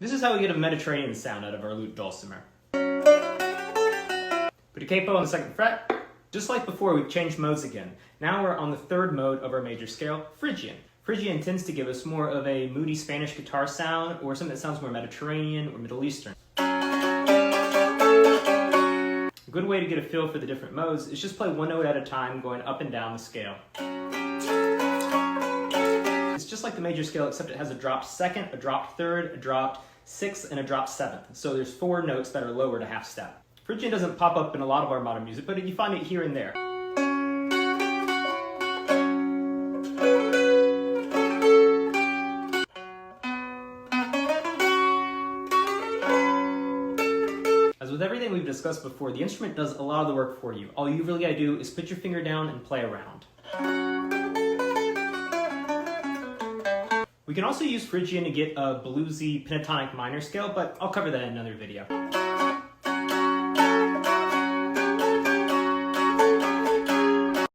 This is how we get a Mediterranean sound out of our lute dulcimer. Put a capo on the 2nd fret. Just like before, we've changed modes again. Now we're on the 3rd mode of our major scale, Phrygian. Phrygian tends to give us more of a moody Spanish guitar sound or something that sounds more Mediterranean or Middle Eastern. A good way to get a feel for the different modes is just play one note at a time, going up and down the scale. It's just like the major scale, except it has a dropped 2nd, a dropped 3rd, a dropped 6th, and a dropped 7th. So there's 4 notes that are lowered a half step. Phrygian doesn't pop up in a lot of our modern music, but you find it here and there. As with everything we've discussed before, the instrument does a lot of the work for you. All you really gotta do is put your finger down and play around. We can also use Phrygian to get a bluesy pentatonic minor scale, but I'll cover that in another video.